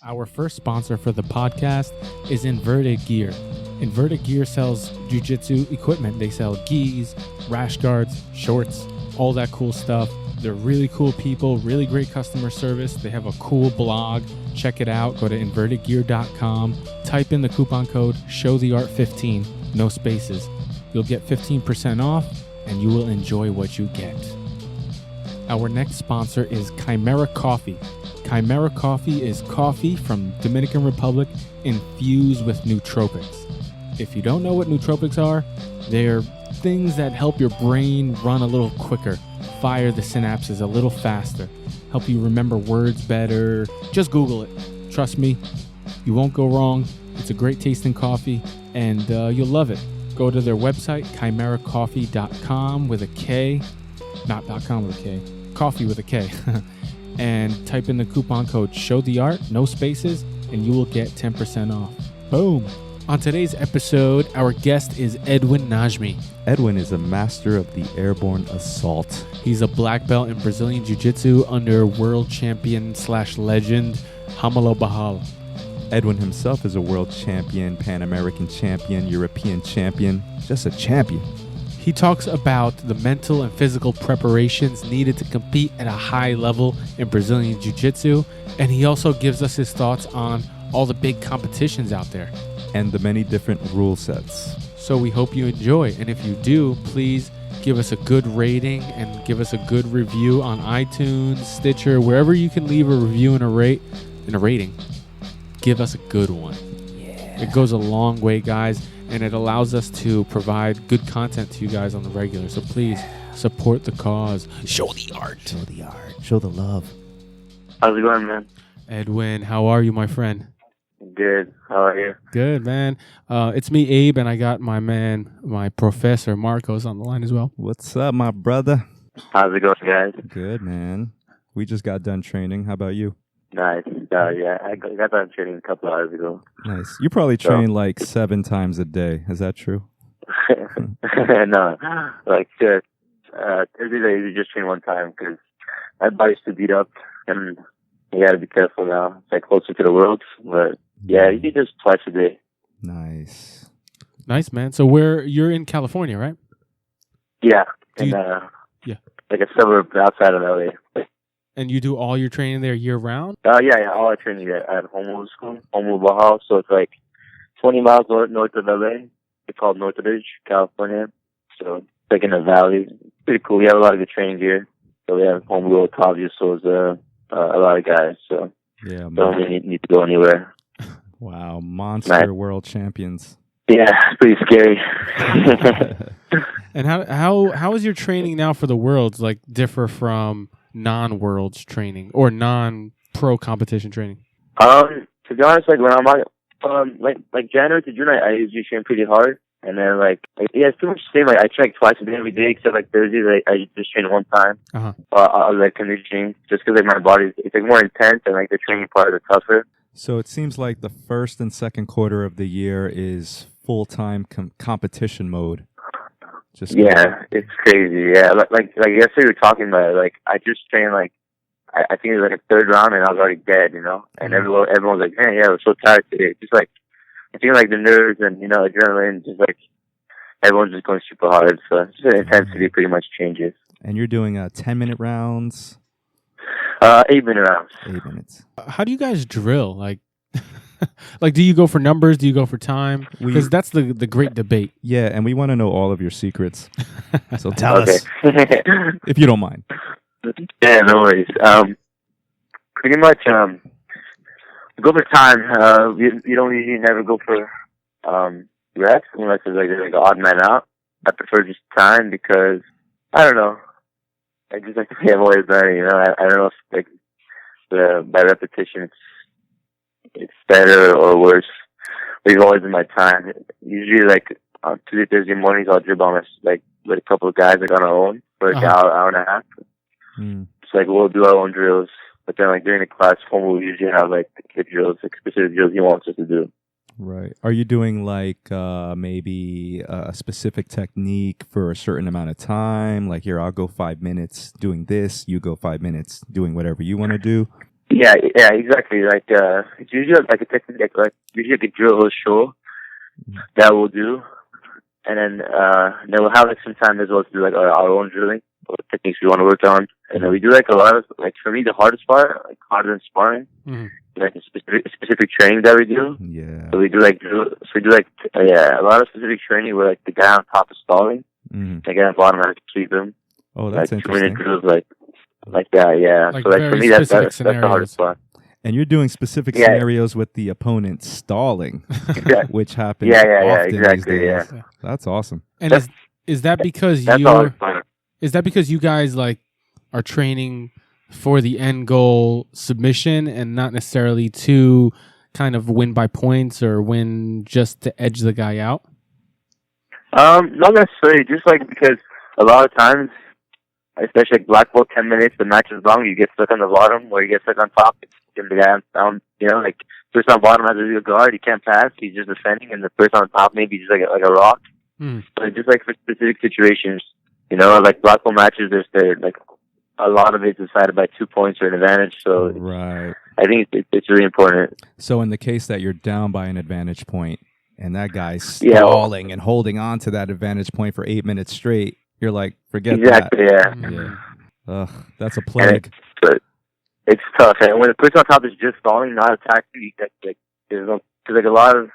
Our first sponsor for the podcast is Inverted Gear. Inverted Gear sells jiu-jitsu equipment. They sell gis, rash guards, shorts, all that cool stuff. They're really cool people, really great customer service. They have a cool blog. Check it out. Go to invertedgear.com. Type in the coupon code SHOWTHEART15, no spaces. You'll get 15% off and you will enjoy what you get. Our next sponsor is Chimera Coffee. Chimera Coffee is coffee from Dominican Republic infused with nootropics. If you don't know what nootropics are, they're things that help your brain run a little quicker, fire the synapses a little faster, help you remember words better. Just Google it. Trust me, you won't go wrong. It's a great tasting coffee and you'll love it. Go to their website, chimeracoffee.com with a K, not .com with a K, coffee with a K. And type in the coupon code SHOWTHEART, no spaces, and you will get 10% off. Boom. On today's episode, our guest is Edwin Najmi. Edwin is a master of the airborne assault. He's a black belt in Brazilian Jiu-Jitsu under world champion / legend Hamalo Bahal. Edwin himself is a world champion, Pan-American champion, European champion, just a champion. He talks about the mental and physical preparations needed to compete at a high level in Brazilian Jiu-Jitsu, and he also gives us his thoughts on all the big competitions out there. And the many different rule sets. So we hope you enjoy, and if you do, please give us a good rating and give us a good review on iTunes, Stitcher, wherever you can leave a review and a rating. Give us a good one. Yeah. It goes a long way, guys. And it allows us to provide good content to you guys on the regular. So please support the cause. Show the art. Show the art. Show the love. How's it going, man? Edwin, how are you, my friend? Good. How are you? Good, man. It's me, Abe, and I got my professor, Marcos, on the line as well. What's up, my brother? How's it going, guys? Good, man. We just got done training. How about you? Nice. Yeah, I got done training a couple hours ago. Nice. You probably train like 7 times a day. Is that true? No. Like, Thursday I usually just train one time because my body's too beat up and you gotta be careful now. It's like closer to the world. But yeah, you do just twice a day. Nice. Nice, man. So you're in California, right? Yeah. Yeah. Like a suburb outside of LA. And you do all your training there year round? Yeah. All our training at Homewood School, Homewood Bahal. So it's like 20 miles north of LA. It's called Northridge, California. So it's like in the valley. Pretty cool. We have a lot of good training here. So we have Homewood, obviously, so there's a lot of guys. So yeah, don't really need to go anywhere. Wow, monster world champions. Yeah, it's pretty scary. And how is your training now for the Worlds like differ from non-Worlds training or non-pro competition training? To be honest, like when I'm like January to June, I usually train pretty hard, and then it's pretty much the same. Like I train twice a day every day, except like Thursdays I just train one time. I like conditioning, just because like my body it's like more intense and like the training part is tougher. So it seems like the first and second quarter of the year is full-time competition mode. It's crazy. Yeah, like yesterday we were talking about it. Like I just trained I think it was like a third round and I was already dead, you know. And everyone was like, "Man, yeah, we're so tired today." Just like I think like the nerves and adrenaline, just like everyone's just going super hard. So just the intensity pretty much changes. And you're doing 10-minute rounds. 8-minute rounds. 8 minutes. How do you guys drill? Like, do you go for numbers? Do you go for time? Because that's the great debate. Yeah, and we want to know all of your secrets. So tell us, if you don't mind. Yeah, no worries. Pretty much, go for time. You don't usually never go for reps unless it's like an odd man out. I prefer just time because I don't know. I just like to be always learning. You know, I don't know if by repetition it's better or worse. But it's always been my time. Usually, on Tuesday, Thursday mornings, I'll dribble on with a couple of guys on our own for an hour and a half. It's we'll do our own drills. But then during the class, we'll usually have the kid drills, specific drills he wants us to do. Right. Are you doing maybe a specific technique for a certain amount of time? Like here, I'll go 5 minutes doing this. You go 5 minutes doing whatever you want to do. Yeah, exactly. Like, it's usually like a technique, usually like a drill will show that we'll do, and then we'll have like some time as well to do like our own drilling or techniques we want to work on, and then we do like a lot of like for me the hardest part, like harder than sparring, like a specific training that we do. Yeah. So we do like drill. So we do like a lot of specific training where like the guy on top is stalling, the guy on the bottom has to sweep him. Oh, that's like interesting. 2-minute drills, like that. Yeah. Like so like for me, that's the hardest part. And you're doing specific scenarios with the opponent stalling, which happens often these days. Yeah. That's awesome. And is that because you guys like are training for the end goal submission and not necessarily to kind of win by points or win just to edge the guy out? Not necessarily. Just like because a lot of times, especially like black belt 10 minutes, the match is long. You get stuck on the bottom, or you get stuck on top. And the guy down, like person on bottom has a real guard. He can't pass. He's just defending, and the person on top maybe just like a rock. So just like for specific situations, like black belt matches, there's like a lot of it's decided by 2 points or an advantage. So right. I think it's really important. So in the case that you're down by an advantage point, and that guy's stalling and holding on to that advantage point for 8 minutes straight, you're like, forget that. Yeah. Ugh, that's a plague. It's tough, and when the person on top is just stalling, not attacking, like there's no, because like a lot of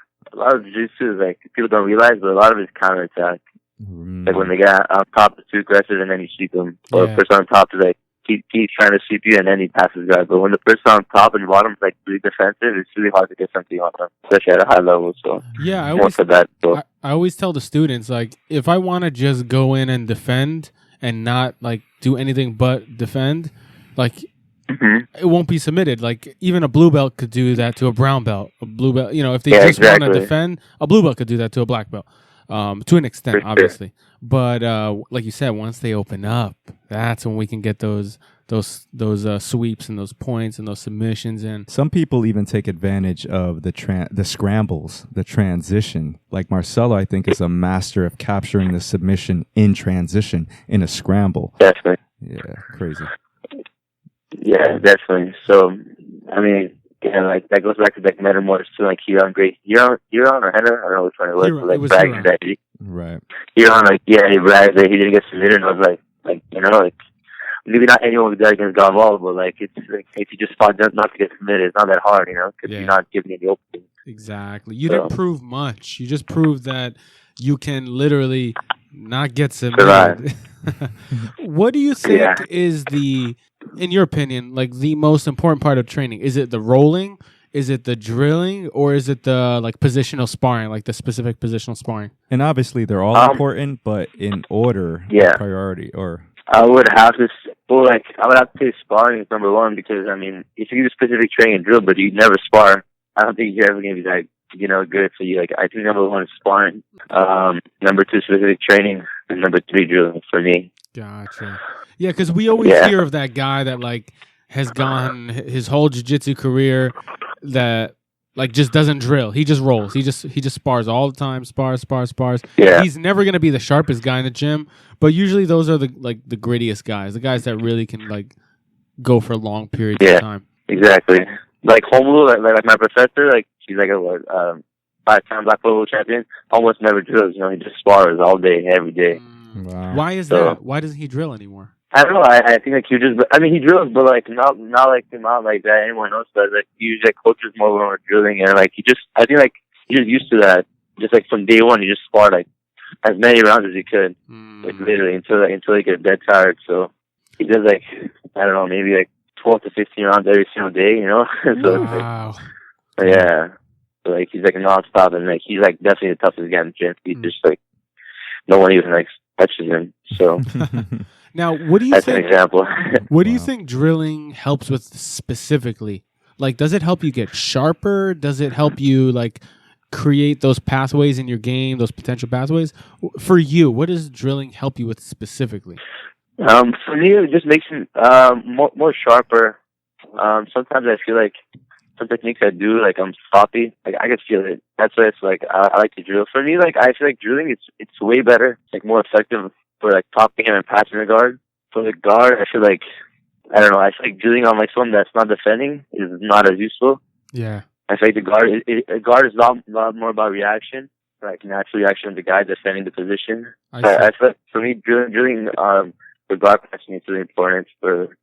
jiu-jitsu is like people don't realize, but a lot of it's counterattack. Like when the guy on top is too aggressive, and then you sweep him, or the person on top is like keep trying to sweep you, and then he passes guy. But when the person on top and bottom is like really defensive, it's really hard to get something on them, especially at a high level. So yeah, I always tell the students, like, if I want to just go in and defend and not like do anything but defend, like. It won't be submitted. Like even a blue belt could do that to a brown belt. A blue belt, if they just want to defend, a blue belt could do that to a black belt, to an extent, obviously. But like you said, once they open up, that's when we can get those sweeps and those points and those submissions in. Some people even take advantage of the scrambles, the transition. Like Marcelo, I think, is a master of capturing the submission in transition in a scramble. Definitely. Yeah, crazy. Yeah, definitely. So, I mean, like that goes back to like metamorphs to like Huron or Henner. I don't know which one it was. Huron. Like It was bragging Huron. that Right. Huron, like he bragged that he didn't get submitted. And I was like like maybe not anyone would do that against Galval, but like it's like if you just fought not to get submitted, it's not that hard, because you're not giving any opening. Exactly. You didn't prove much. You just proved that you can literally not get submitted. What do you think is in your opinion, like the most important part of training? Is it the rolling? Is it the drilling? Or is it the like positional sparring, like the specific positional sparring? And obviously they're all important, but in order, priority, or I would have to say sparring is number one, because I mean, if you do specific training and drill, but you never spar, I don't think you're ever gonna be that good. So you I think number one is sparring. Number two, specific training, and number three, drilling for me. Gotcha. Yeah, because we always hear of that guy that like has gone his whole jiu-jitsu career that like just doesn't drill. He just rolls. He just spars all the time. Spars. Yeah. He's never gonna be the sharpest guy in the gym, but usually those are the grittiest guys, the guys that really can like go for long periods of time. Exactly. Like Homelu, like my professor, like she's like a 5-time black belt world champion. Almost never drills. He just spars all day, every day. Wow. Why is that? Why doesn't he drill anymore? I don't know. I think like he drills, but like not like that anyone else does. Like he usually coaches more when we're drilling, and like I think like he's just used to that. Just like from day one, he just sparred like as many rounds as he could, like literally until he gets dead tired. So he does like I don't know, maybe like 12 to 15 rounds every single day. So wow. So like he's like nonstop, and like he's like definitely the toughest guy in the gym. He's just like no one even like touches him. So. Now, what do you That's think? An example. What do you think drilling helps with specifically? Like, does it help you get sharper? Does it help you like create those pathways in your game, those potential pathways? For you, what does drilling help you with specifically? For me, it just makes it more sharper. Sometimes I feel like some techniques I do, like I'm sloppy. Like I can feel it. That's why it's like I like to drill. For me, like I feel like drilling it's way better, like more effective for like popping and passing the guard. For the guard, I feel like I don't know. I feel like drilling on like someone that's not defending is not as useful. Yeah. I feel like the guard, a guard is a lot more about reaction, like natural reaction of the guy defending the position. I I feel like for me, drilling for guard passing is really important for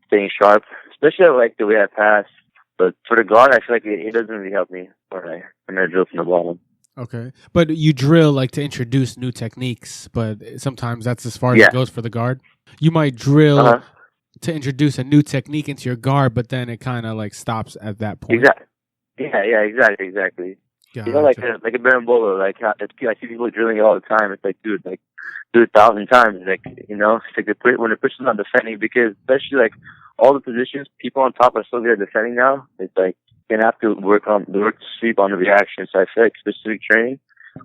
staying sharp, especially like the way I pass. But for the guard, I feel like it doesn't really help me when I drill from the bottom. Okay. But you drill like to introduce new techniques, but sometimes that's as far as it goes for the guard. You might drill to introduce a new technique into your guard, but then it kind of like stops at that point. Exactly. Yeah, exactly. Gotcha. You know, like a berimbolo, like I see people drilling it all the time. It's like, dude, like do it 1,000 times. Like, you know, it's like when the person's not defending, because especially like all the positions, people on top are so good at defending now. It's like you're gonna have to work to sleep on the reaction. So I feel like specific training,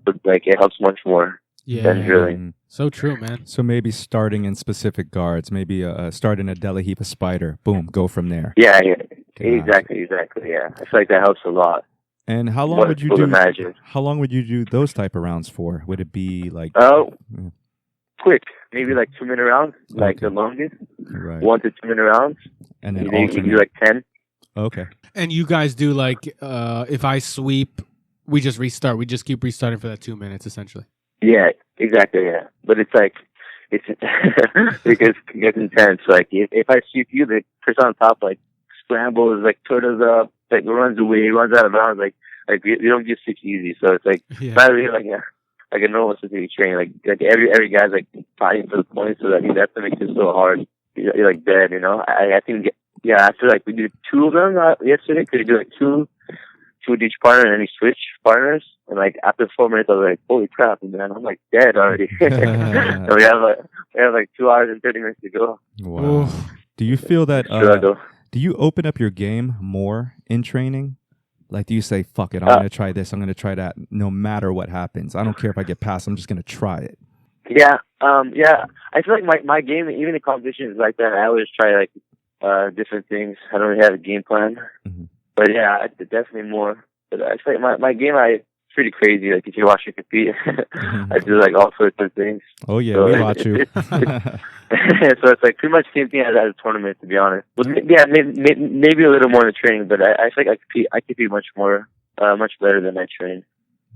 but like it helps much more than drilling. So true, man. So maybe starting in specific guards, maybe start in a De La Riva spider. Boom, go from there. Yeah. Exactly. Yeah, I feel like that helps a lot. And how long would you do? How long would you do those type of rounds for? Would it be like? Quick, maybe like 2-minute rounds, like the longest. Right. 1 to 2 minute rounds, and then you can do like 10. Okay. And you guys do like if I sweep, we just restart. We just keep restarting for that 2 minutes, essentially. Yeah, exactly. Yeah, but it's like it gets intense. Like if I sweep you, the person on top like scrambles, like turtles up, like runs away, runs out of bounds. Like we don't get six easy. So it's like not really like a normal specific training. Like every guy's like fighting for the points, so that that's what makes it so hard. You're like dead, you know. I think I feel like we did 2 of them yesterday. Could you do like two with each partner, and then we switch partners? And like after 4 minutes, I was like, "Holy crap, man! I'm like dead already." So we have like 2 hours and 30 minutes to go. Wow. Do you feel that? Do you open up your game more in training? Like, do you say, "Fuck it, I'm gonna try this, I'm gonna try that, no matter what happens. I don't care if I get passed. I'm just gonna try it." Yeah. I feel like my game, even in competitions like that, I always try like different things. I don't really have a game plan, but yeah, definitely more. But I feel like my game, it's pretty crazy. Like if you watch me compete, I do like all sorts of things. Oh yeah, so we watch you. So it's like pretty much the same thing as a tournament, to be honest. Well, yeah, maybe a little more in the training, but I feel like I compete much better than I train.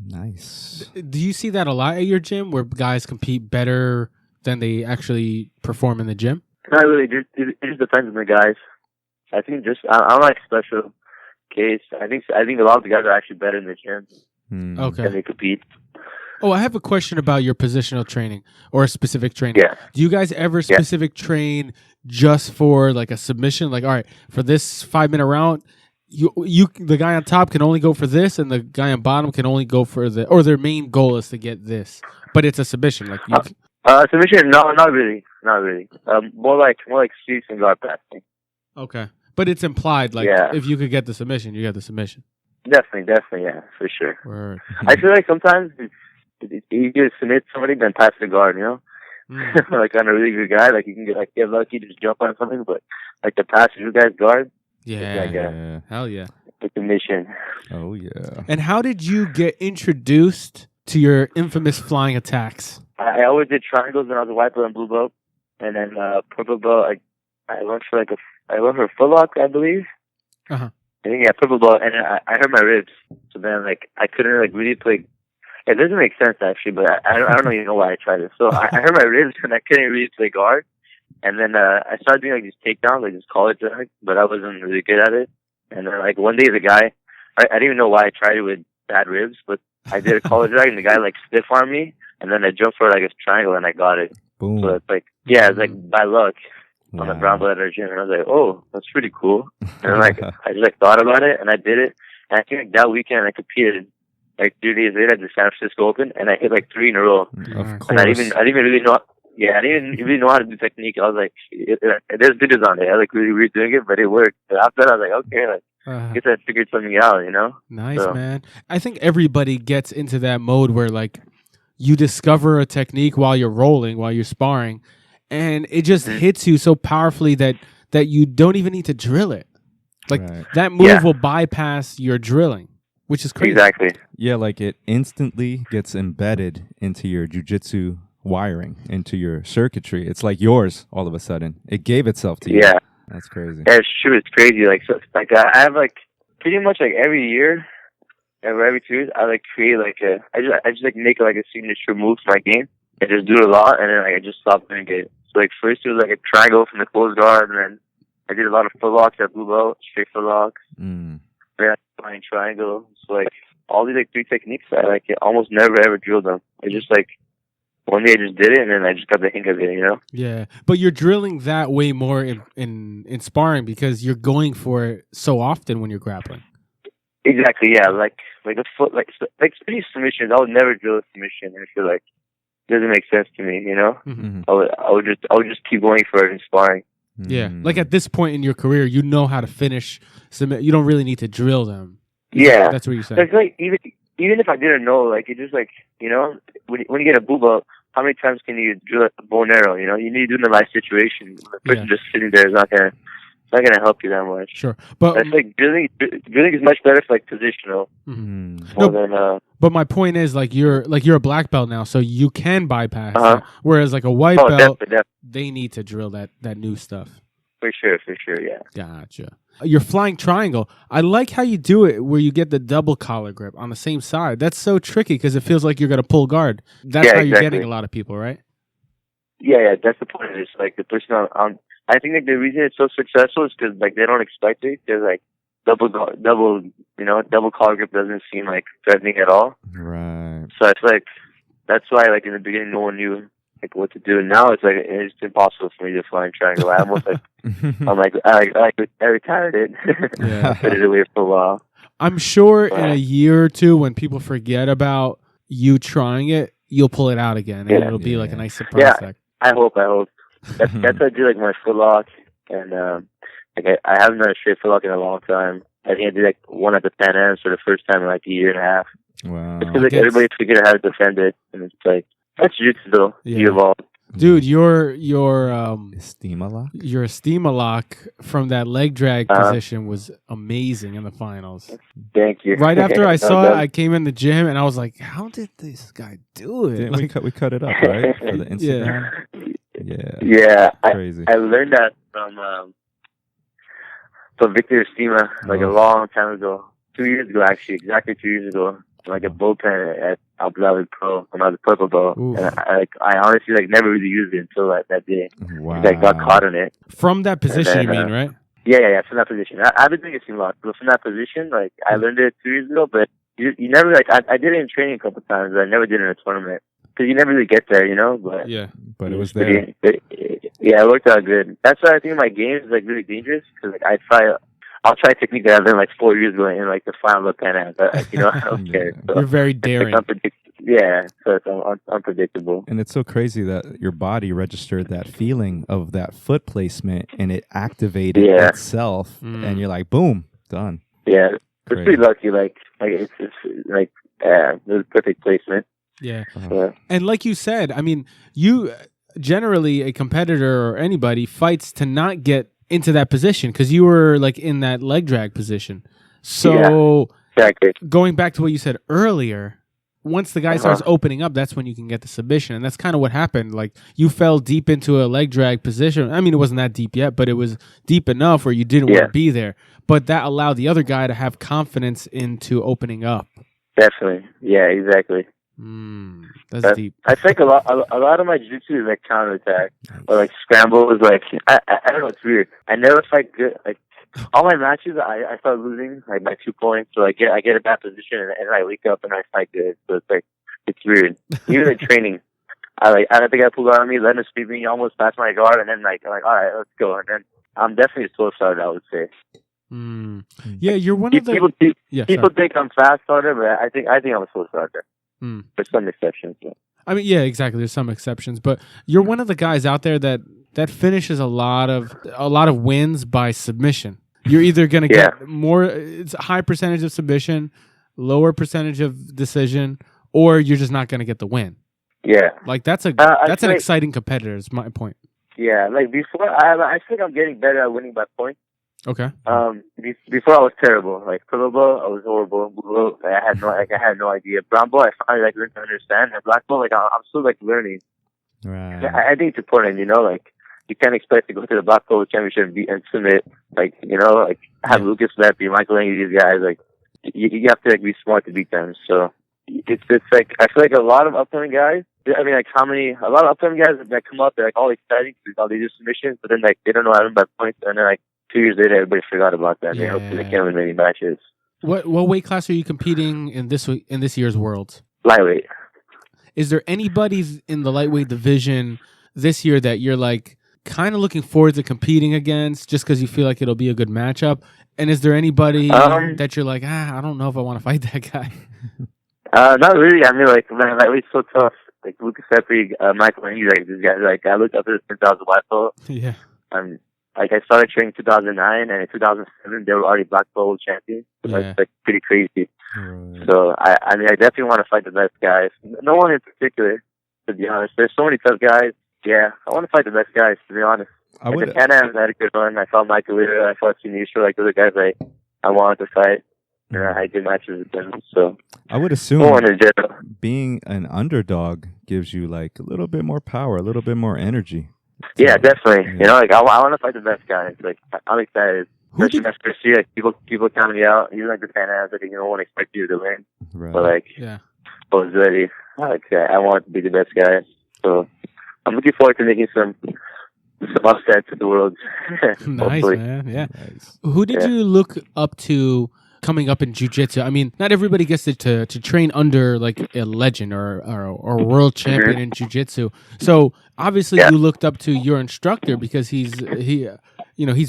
Nice. Do you see that a lot at your gym, where guys compete better than they actually perform in the gym? Not really. It just depends on the guys. I think I'm like special case. I think a lot of the guys are actually better in the gym. Okay. Than they compete. Oh, I have a question about your positional training or specific training. Yeah. Do you guys ever specific train just for like a submission? Like, all right, for this 5-minute round, you the guy on top can only go for this, and the guy on bottom can only go for or their main goal is to get this, but it's a submission. Like submission? No, not really. More like sweeps and guard passing. Okay, but it's implied. Like if you could get the submission, you get the submission. Definitely, yeah, for sure. Word. I feel like sometimes it's easier to submit somebody than pass the guard, you know? Like on a really good guy, like you can get lucky to just jump on something, but like the pass your guy's guard, hell yeah. It's a mission. Oh yeah. And how did you get introduced to your infamous flying attacks? I always did triangles when I was a white belt and blue belt, and then purple belt. I went for a foot lock, I believe. I think purple belt, and I hurt my ribs. So then like I couldn't like really play. It doesn't make sense actually, but I don't even know why I tried it. So I hurt my ribs and I couldn't really play guard. And then I started doing like these takedowns, like this college drag, but I wasn't really good at it. And then like one day the guy, I didn't even know why I tried it with bad ribs, but I did a college drag and the guy like stiff armed me, and then I jumped for like a triangle and I got it. Boom. So it's like it's like by luck on the brown belt at our gym, and I was like, oh, that's pretty cool. And like I just like thought about it and I did it, and I think like that weekend I competed. Like 3 days later at the San Francisco Open, and I hit like 3 in a row. Of course. And I didn't even really know. Yeah, I didn't really know how to do technique. I was like, there's videos on there. I like really weird doing it, but it worked. But after that, I was like, okay, I guess I figured something out, you know? Nice, man. I think everybody gets into that mode where like you discover a technique while you're rolling, while you're sparring, and it just hits you so powerfully that you don't even need to drill it. Like that move will bypass your drilling. Which is crazy. Exactly. Yeah, like it instantly gets embedded into your jiu-jitsu wiring, into your circuitry. It's like yours all of a sudden. It gave itself to you. Yeah. That's crazy. Yeah, it's true. It's crazy. Like, so, like I have like pretty much like every year, every 2 years, I like create like I just like make like a signature move for my game and just do it a lot, and then like I just stop doing it. So like first it was like a triangle from the closed guard, and then I did a lot of footlocks at blue belt, straight footlocks. Then flying triangle. So like all these like 3 techniques, I like almost never ever drilled them. I just like one day I just did it, and then I just got the hang of it, you know? Yeah, but you're drilling that way more in sparring because you're going for it so often when you're grappling. Exactly, yeah. Like the foot, like spinning submissions, I would never drill a submission. I feel like it doesn't make sense to me, you know? Mm-hmm. I would just keep going for it in sparring. Yeah, like at this point in your career, you know how to finish submit. You don't really need to drill them. Yeah, that's what you're saying. It's like even if I didn't know, like it just like, you know, when you get a blue belt, how many times can you drill a bow and arrow? You know, you need to do it in a live situation. The person just sitting there is not gonna help you that much. Sure, but that's like drilling is much better for like positional more than. But my point is, like you're a black belt now, so you can bypass that. Whereas like a white belt, definitely. They need to drill that new stuff. For sure, yeah. Gotcha. Your flying triangle, I like how you do it where you get the double collar grip on the same side. That's so tricky because it feels like you're going to pull guard. That's how you're getting a lot of people, right? Yeah, that's the point. It's like the person on I think like the reason it's so successful is because like they don't expect it. They're like double collar grip doesn't seem like threatening at all. Right. So it's like that's why like in the beginning no one knew like what to do, and now it's like it's impossible for me to fly in triangle. I almost like I retired it. I put it away for a while. I'm sure in a year or two when people forget about you trying it, you'll pull it out again, and it'll be like a nice surprise. Yeah, I hope. That's what I do like my footlock, and like I haven't done a straight footlock in a long time. I think I did like one at the Pan Ams for the first time in like a year and a half. Wow. It's because like everybody figured out how to defend it, and it's like that's jiu-jitsu though. You evolve. Dude, your Estima lock? Your Estima lock from that leg drag position was amazing in the finals. Thank you. Right after I saw it, I came in the gym and I was like, "How did this guy do it?" We cut it up, right? For the Instagram. Yeah. Crazy. I learned that from Victor Estima like a long time ago. 2 years ago, actually, exactly 2 years ago. Like a bullpen at Abu Dhabi Pro when I was a purple belt, and I honestly like never really used it until that day. Wow! I got caught in it from that position. You mean right? Yeah, from that position. I've been doing a team lock, but from that position, like I learned it 2 years ago. But you never like I did it in training a couple of times, but I never did it in a tournament because you never really get there, you know. But but it was there. It worked out good. That's why I think my game is like really dangerous because like I'll try a technique that I learned like 4 years ago in like the final of Pan Am. But you know, I don't care. So, you're very daring. So it's unpredictable. And it's so crazy that your body registered that feeling of that foot placement and it activated itself, and you're like, boom, done. Yeah, it's pretty lucky. Like it's like it was perfect placement. Yeah, and like you said, I mean, you generally a competitor or anybody fights to not get into that position because you were like in that leg drag position. So going back to what you said earlier, once the guy starts opening up, that's when you can get the submission. And that's kind of what happened. Like you fell deep into a leg drag position. I mean, it wasn't that deep yet, but it was deep enough where you didn't want to be there. But that allowed the other guy to have confidence into opening up. Definitely. Yeah, exactly. That's deep. I think a lot of my jiu-jitsu is like counterattack or like scramble is like I don't know, it's weird. I never fight good. Like all my matches, I start losing like by 2 points, so I get a bad position and I wake up and I fight good. So it's like it's weird. Even in training, I don't think I pull guard on me, let him speed me, almost pass my guard, and then like I'm like all right, let's go. And then I'm definitely a slow starter, I would say. Yeah, you're one of the people think I'm fast starter, but I think I'm a slow starter. There's some exceptions. Yeah. I mean, yeah, exactly. There's some exceptions, but you're one of the guys out there that finishes a lot of wins by submission. You're either going to get more, it's a high percentage of submission, lower percentage of decision, or you're just not going to get the win. Yeah, like that's an exciting competitor. Is my point. Yeah, like before, I think I'm getting better at winning by points. Okay. Before I was terrible. Like purple belt, I was horrible. Blue belt, I had no idea. Brown belt, I finally like learned to understand. And black belt, like I'm still like learning. Right. I think it's important, you know. Like you can't expect to go to the black belt championship and submit, like, you know, like have Lucas Leppi, Michael Lange, these guys, like you have to like be smart to beat them. So it's like I feel like a lot of upcoming guys. I mean, like a lot of upcoming guys that come up, they're like all exciting because all they do submissions, but then like they don't know how to win by points, and then like 2 years later, everybody forgot about that. Yeah. They can't win many matches. What weight class are you competing in this year's Worlds? Lightweight. Is there anybody in the lightweight division this year that you're like kind of looking forward to competing against just because you feel like it'll be a good matchup? And is there anybody that you're like, I don't know if I want to fight that guy? Not really. I mean, like, man, lightweight's so tough. Like Lucas Leppi, Michael Lange, like these guys. Like I looked up to them since I was a white belt. Yeah. Like I started training in 2009, and in 2007 they were already black belt world champions. So that's like pretty crazy. Right. So I mean, I definitely want to fight the best guys. No one in particular, to be honest. There's so many tough guys. Yeah, I want to fight the best guys, to be honest. Like the Pan Ams had a good run. I fought Michael Leader. I fought Sinisho. Like those are guys I wanted to fight. And I did matches with them. So I would assume being an underdog gives you like a little bit more power, a little bit more energy. Yeah, definitely. Yeah. You know, like I want to fight the best guys. Like I'm excited. Especially my first year, like people count me out. Even like the Pan Ams, like no one expects you to win. Right. But like, I was ready. Like I want to be the best guy. So I'm looking forward to making some upsets at the Worlds. Nice, man. Yeah. Nice. Who did you look up to coming up in jiu-jitsu? I mean, not everybody gets to train under like a legend or a world champion in jiu-jitsu. So obviously you looked up to your instructor because he's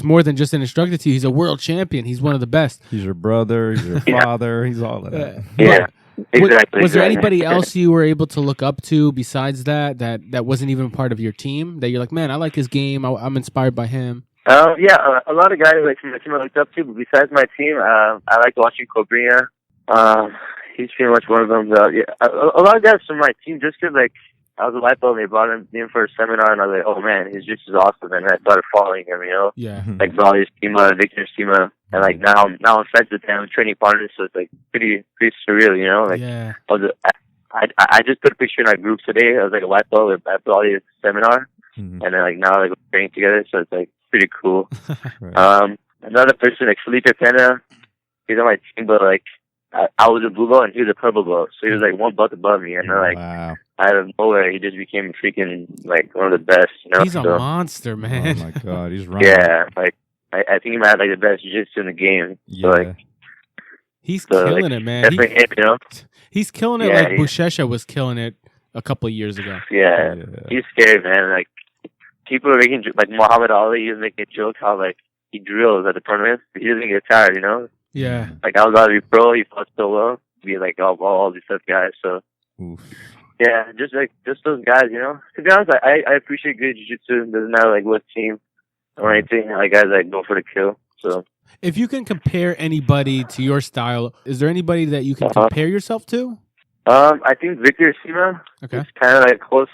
more than just an instructor to you. He's a world champion. He's one of the best. He's your brother. He's your father. He's all of that. Yeah. Exactly. Was there anybody else you were able to look up to besides that wasn't even part of your team that you're like, man, I like his game. I'm inspired by him? A lot of guys like from my team I looked up to, but besides my team, I liked watching Cobrinha. He's pretty much one of them. A lot of guys from my team, just because like I was a white belt and they brought him in for a seminar, and I was like, oh man, he's just as awesome, and I started following him, you know? Yeah. Like Brawley's Schema, Victor's Schema, and like now I'm friends with them, training partners, so it's like pretty surreal, you know? Like I just put a picture in our group today. I was like a white belt at Brawley's seminar, and then like now like we're training together, so it's like pretty cool. Right. Another person like Felipe Pena, he's on my team, but like I was a blue belt and he was a purple belt, so he was like one belt above me, and then like out of nowhere he just became freaking like one of the best. You know, he's a monster, man. Oh my god, he's running. Yeah, like I think he might have like the best jiu-jitsu in the game. Yeah. So, like he's killing it, man. Definitely him, you know. He's killing it like Buchecha was killing it a couple of years ago. Yeah, he's scary, man. Like people are making like Muhammad Ali. He was making a joke how like he drills at the tournament. He doesn't get tired, you know. Yeah. Like I was about to be pro. He fought so well. Be like all these tough guys. So. Oof. Yeah, just those guys, you know. To be honest, I appreciate good jiu-jitsu. It doesn't matter like what team or anything. Like guys like go for the kill. So if you can compare anybody to your style, is there anybody that you can compare yourself to? I think Victor Sima. Okay. It's kind of like close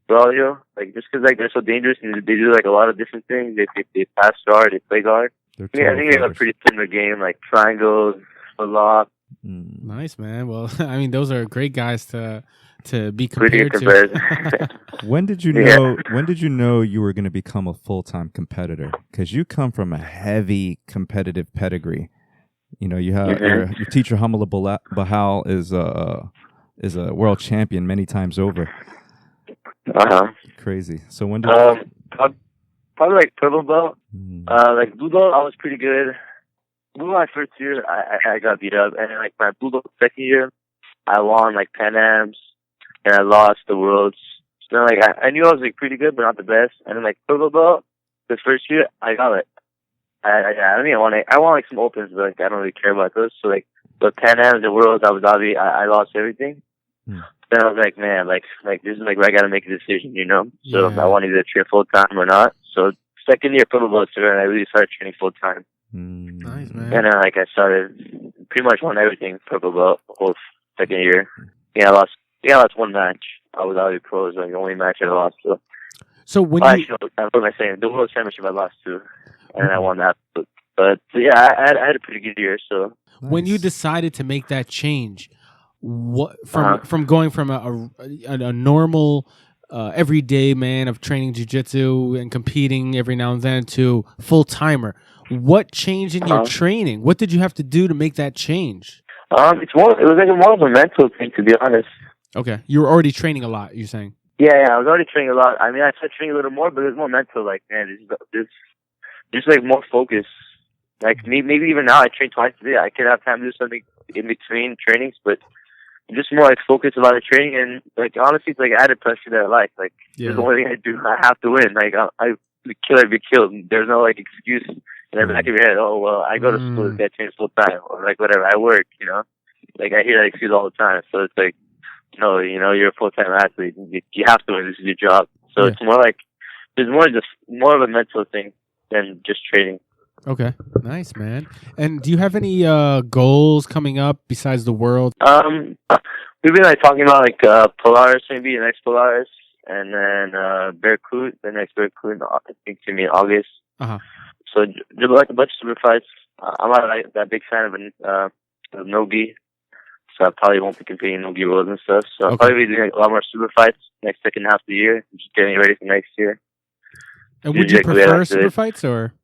to all, you know. Like just because like they're so dangerous and they do like a lot of different things. They pass guard, they play guard. I think they have a pretty similar game, like triangles, foot lock. Nice, man. Well, I mean, those are great guys to be compared to. When did you know? When did you know you were going to become a full-time competitor? Because you come from a heavy competitive pedigree. You know, you have your teacher Hamala Bahal is a world champion many times over. Crazy. So when did probably like purple belt. Like blue belt, I was pretty good. Blue belt my first year, I got beat up, and then like my blue belt second year, I won like Pan Ams. And I lost the Worlds. So then, like, I knew I was, like, pretty good, but not the best. And then, like, purple belt, the first year, I got it. I mean, I won, like, some opens, but, like, I don't really care about those. So, like, the Pan Ams, the Worlds, Abu Dhabi, I lost everything. Then I was like, man, like, this is, like, where I got to make a decision, you know? So, I wanted to train full-time or not. So, second year purple belt, and I really started training full-time. Nice, man. And then, like, I started, pretty much won everything purple belt the whole second year. Yeah, I lost one match. I was out of pro. It was like the only match I lost. So when what am I saying? The World Championship I lost to, and I won that. But yeah, I had a pretty good year. So when you decided to make that change, what from going from a normal everyday man of training jiu-jitsu and competing every now and then to full-timer. What changed in your training? What did you have to do to make that change? It was like more of a mental thing, to be honest. Okay. You were already training a lot, you're saying? Yeah, I was already training a lot. I mean, I started training a little more, but it was more mental. Like, man, there's just like more focus. Like, maybe even now I train twice a day. I could have time to do something in between trainings, but just more like focus about the training. And like, honestly, it's like added pressure that I like. Like, this is the only thing I do. I have to win. Like, I kill or be killed. There's no like excuse in the back of your head. Oh, well, I go to school to get trained full time, or like whatever. I work, you know. Like, I hear that excuse all the time. So it's like, no, you know, you're a full-time athlete. You have to win. This is your job. So it's more like, there's more of a mental thing than just training. Okay. Nice, man. And do you have any goals coming up besides the world? We've been like talking about like Polaris, maybe the next Polaris, and then Berkut, the next Berkut, I think to me in August. So there's like a bunch of super fights. I'm not like that big fan of no-gi. So I probably won't be competing in no-gi worlds and stuff. So I'll probably be doing a lot more super fights next second half of the year. Just getting ready for next year. And would you prefer super fights or?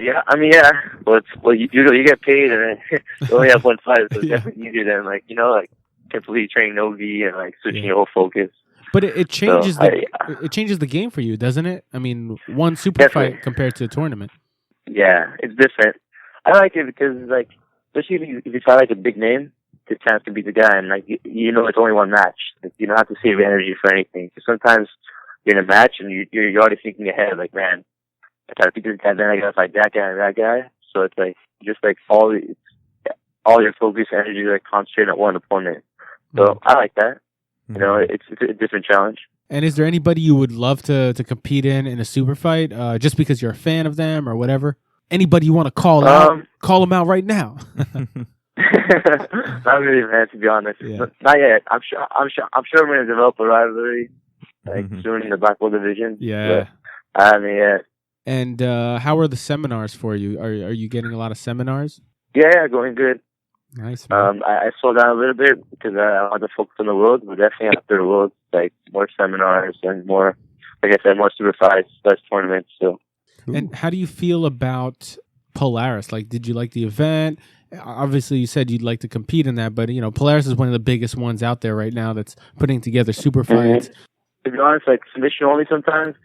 Yeah. I mean, yeah. Well, you get paid and then you only have one fight, so it's definitely easier than like, you know, like completely training no-gi and like switching your whole focus. But it changes it changes the game for you, doesn't it? I mean, one super fight compared to a tournament. Yeah, it's different. I like it because like, especially if you fight like a big name, the chance to beat the guy, and like you know it's only one match. Like, you don't have to save energy for anything. Because sometimes you're in a match and you're already thinking ahead, like, man, I gotta beat this guy, then I gotta fight that guy and that guy. So it's like just like all your focus, energy, like concentrating on one opponent. So I like that. You know, it's a different challenge. And is there anybody you would love to compete in a super fight, just because you're a fan of them or whatever? Anybody you want to call out? Call them out right now. Not really, man. To be honest, not yet. I'm sure I'm going to develop a rivalry like soon in the black belt division. Yeah. But, I mean, yeah. And how are the seminars for you? Are you getting a lot of seminars? Yeah, going good. Nice. Man. I slowed down a little bit because I want to focus on the world, but definitely after the world, like more seminars and more, like I said, more super fights, less tournaments. So. And how do you feel about Polaris? Like, did you like the event? Obviously, you said you'd like to compete in that, but you know, Polaris is one of the biggest ones out there right now that's putting together super fights. To be honest, like submission only sometimes.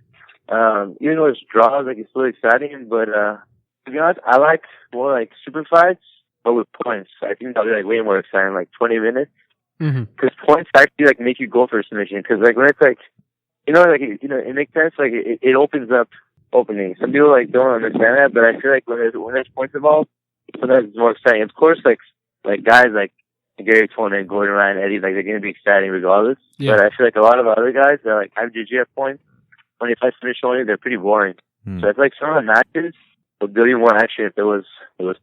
Even though it's draws, like it's still exciting, but to be honest, I like more like super fights, but with points. I think that'll be like way more exciting, like 20 minutes. Because points actually like make you go for a submission. Because like when it's like, you know, like it makes sense. Like it opens up openings. Some people like don't understand that, but I feel like when there's points involved, sometimes it's more exciting. Of course, like guys like Gary Tonin, Gordon Ryan, Eddie, like they're gonna be exciting regardless. Yeah. But I feel like a lot of other guys that like have JJ at points, when they fight submission only, they're pretty boring. So it's like some of the matches would be more action if there was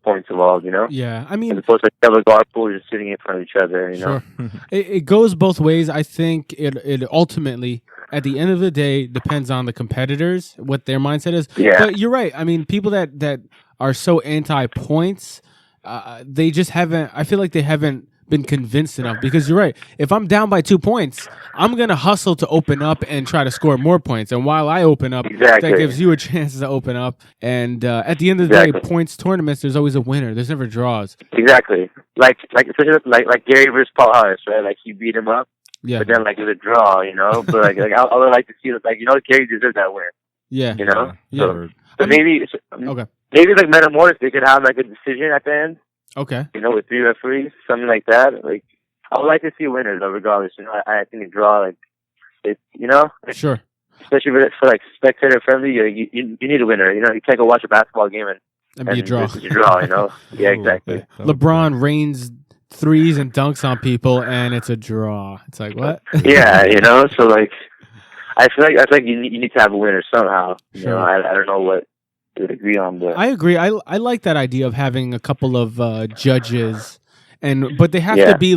points involved, you know? Yeah, I mean, as opposed to like double guard pool just sitting in front of each other, you know? It goes both ways. I think it ultimately, at the end of the day, depends on the competitors, what their mindset is. Yeah. But you're right. I mean, people that are so anti-points, they just haven't, I feel like they haven't been convinced enough, because you're right. If I'm down by 2 points, I'm going to hustle to open up and try to score more points. And while I open up, that gives you a chance to open up. And at the end of the day, points tournaments, there's always a winner. There's never draws. Exactly. Like Gary versus Paul Harris, right? Like he beat him up, but then like it was a draw, you know? But like I would like to see, like, you know, Gary deserved that win. Yeah. You know? Yeah. So maybe like Metamorph, they could have like a decision at the end. Okay. You know, with 3 referees, something like that. Like, I would like to see winners, though, regardless. You know, I think a draw, like, it's, you know? Sure. Especially for like, spectator friendly, you need a winner. You know, you can't go watch a basketball game and be a draw. It's a draw, you know? Yeah, exactly. LeBron rains threes and dunks on people, and it's a draw. It's like, what? Yeah, you know? So, like, I feel like you need to have a winner somehow. Sure. You know, I don't know what would agree on, but I agree. I like that idea of having a couple of judges, but they have to be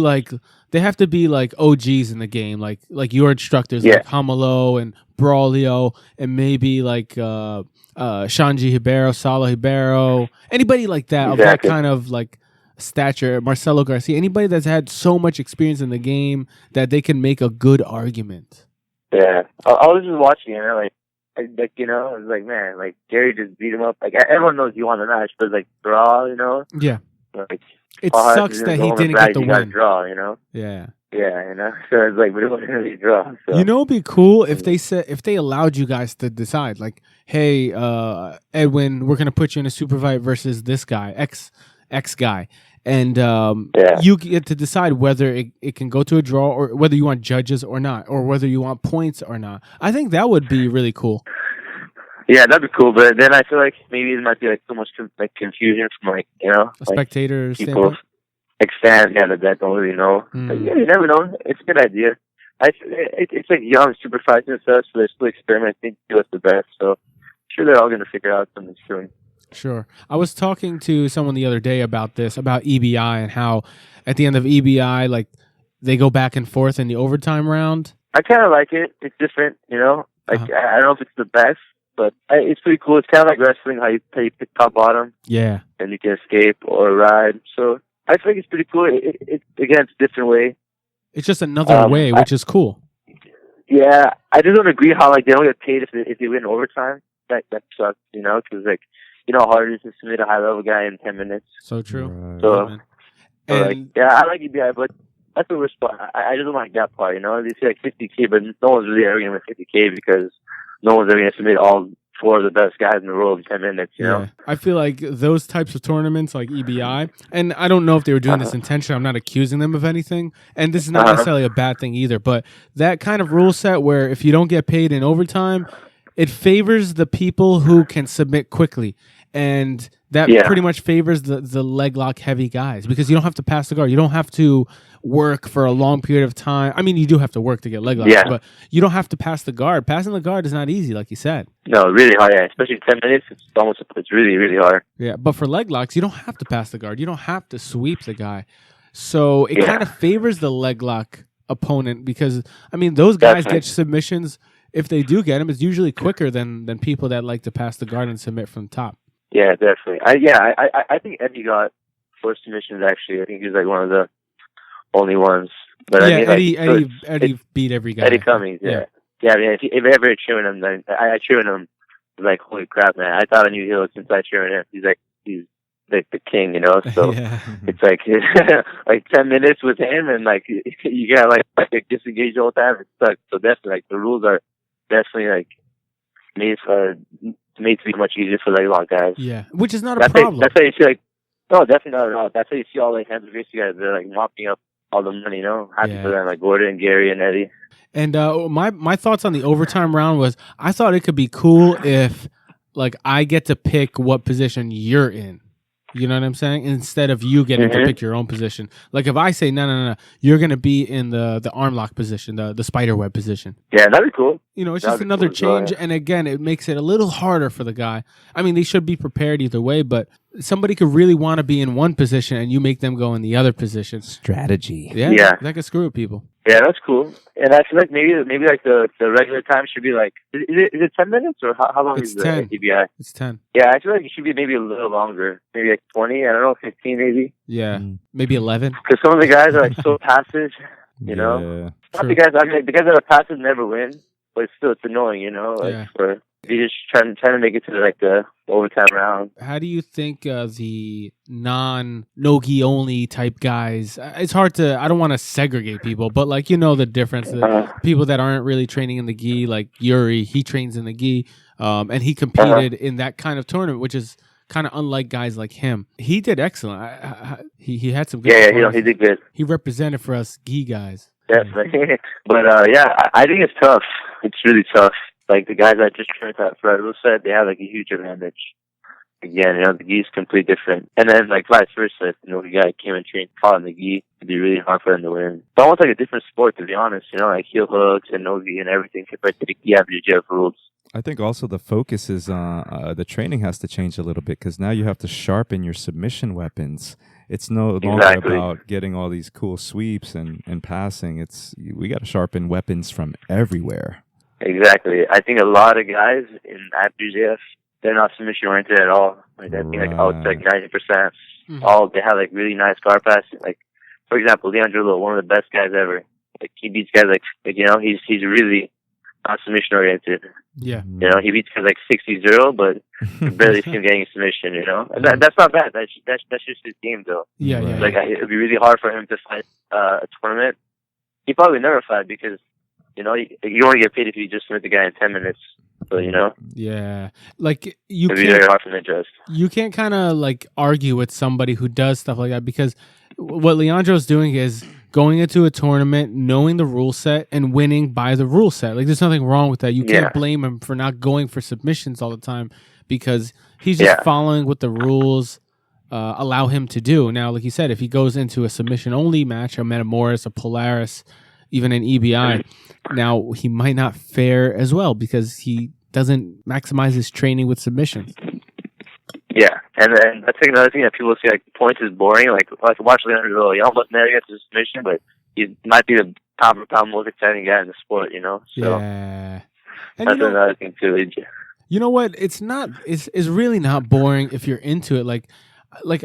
like OGs in the game, like your instructors, like Hamalo and Braulio, and maybe like Shanji Hibero, Sala Hibero, anybody like that of that kind of like stature, Marcelo Garcia, anybody that's had so much experience in the game that they can make a good argument. Yeah, I was just watching it, like you know, I was like, man, like Gary just beat him up. Like everyone knows he won the match, but like draw, you know. Yeah. Like It sucks that he didn't get the win. Draw, you know. Yeah. Yeah, you know. So it's like, but it wasn't really a draw. So. You know, it'd be cool if they allowed you guys to decide, like, hey, Edwin, we're gonna put you in a super fight versus this guy, X guy, and you get to decide whether it can go to a draw or whether you want judges or not, or whether you want points or not. I think that would be really cool. Yeah, that'd be cool, but then I feel like maybe it might be like so much confusion from like, you know, a spectator people that don't really know. But yeah, you never know. It's a good idea. It's like young super fights and stuff, so they're still experimenting to do what's the best. So I'm sure they're all going to figure out something soon. Sure. I was talking to someone the other day about this, about EBI, and how at the end of EBI, like, they go back and forth in the overtime round. I kind of like it. It's different, you know. Like I don't know if it's the best, but it's pretty cool. It's kind of like wrestling, how you pick top bottom. Yeah. And you can escape or ride. So I think it's pretty cool. Again, it's a different way. It's just another way, which is cool. Yeah, I just don't agree how like they don't get paid if they win overtime. That sucks, you know, because like you know how hard it is to submit a high level guy in 10 minutes. So true. Right. So like, yeah, I like EBI, but that's the worst part. I just don't like that part, you know. They say like 50K, but no one's really ever going to win 50K because no one's ever going to submit all 4 of the best guys in the world in 10 minutes, you know? I feel like those types of tournaments like EBI, and I don't know if they were doing this intentionally, I'm not accusing them of anything, and this is not necessarily a bad thing either, but that kind of rule set where if you don't get paid in overtime, it favors the people who can submit quickly, and that pretty much favors the leg lock heavy guys because you don't have to pass the guard. You don't have to work for a long period of time. I mean, you do have to work to get leg locks, but you don't have to pass the guard. Passing the guard is not easy, like you said. No, really hard, especially 10 minutes. It's really, really hard. Yeah, but for leg locks, you don't have to pass the guard. You don't have to sweep the guy. So it kind of favors the leg lock opponent because, I mean, those guys get submissions. If they do get them, it's usually quicker than people that like to pass the guard and submit from the top. Yeah, definitely. I think Eddie got 4 submissions, actually. I think he's like one of the only ones. But yeah, I mean, Eddie beat every guy. Eddie Cummings, yeah. I mean, if ever cheering him, then I cheering him. Like, holy crap, man! I thought I knew Hill since I cheering him. He's like the king, you know. So it's like like 10 minutes with him, and like you got like disengage the whole time. It sucks. So definitely, like the rules are definitely like made to be much easier for leg lock guys. Yeah, which is not a problem. That's how you see like no, definitely not at all. That's how you see all like hands of race guys. They're like mopping up all the money, you know. Happy for them, like Gordon, Gary, and Eddie. And my thoughts on the overtime round was I thought it could be cool if like I get to pick what position you're in. You know what I'm saying? Instead of you getting to pick your own position. Like if I say no, you're gonna be in the arm lock position, the spider web position. Yeah, that'd be cool. You know, it's just another change, and again, it makes it a little harder for the guy. I mean, they should be prepared either way, but somebody could really want to be in one position, and you make them go in the other position. Strategy. Yeah, that could screw with people. Yeah, that's cool. And I feel like maybe like the regular time should be like is it 10 minutes or how long is the EBI? It's 10. Yeah, I feel like it should be maybe a little longer, maybe like 20. I don't know, 15 maybe. Yeah, maybe 11. Because some of the guys are like so passive, you know. Not the guys. I mean, the guys that are passive never win, but it's annoying, you know. Like for you just trying to make it to like the overtime round. How do you think the non-no-gi only type guys? It's hard to. I don't want to segregate people, but like you know the difference. People that aren't really training in the gi, like Yuri, he trains in the gi, and he competed in that kind of tournament, which is kind of unlike guys like him. He did excellent. He had some good. Yeah, he did good. He represented for us gi guys. Definitely, but I think it's tough. It's really tough. Like the guys I just trained at Fred said, they have like a huge advantage. Again, you know, the gi is completely different. And then like vice versa, you know, the guy came and trained taught in the gi, it'd be really hard for them to win. It's almost like a different sport, to be honest, you know, like heel hooks and no-gi and everything compared to the gi BJJ rules. I think also the focus is the training has to change a little bit because now you have to sharpen your submission weapons. It's no longer about getting all these cool sweeps and passing. We got to sharpen weapons from everywhere. Exactly. I think a lot of guys in BJJ, they're not submission oriented at all. Like I think like I would say like 90%. All they have like really nice guard passing. Like for example, Leandro Lo, one of the best guys ever. Like he beats guys like you know he's really not submission oriented. Yeah. You know, he beats guys like 60-0, but you barely see him getting a submission. You know, and that's not bad. That's just his game, though. Yeah. Like it'd be really hard for him to fight a tournament. He probably never fight because you know you only get paid if you just submit the guy in 10 minutes. So you know. Yeah, like it'd be very hard for him to adjust. You can't kind of like argue with somebody who does stuff like that, because what Leandro's doing is going into a tournament, knowing the rule set and winning by the rule set. Like there's nothing wrong with that. You can't blame him for not going for submissions all the time, because he's just following what the rules allow him to do. Now, like you said, if he goes into a submission only match, a Metamoris, a Polaris, even an EBI, now he might not fare as well because he doesn't maximize his training with submissions. Yeah, and then that's like another thing that people say, like, points is boring. Like watch Leandro, you almost never get to the submission, but he might be the pound for pound most exciting guy in the sport, you know? So yeah. And that's another thing too. You know what? It's really not boring if you're into it. Like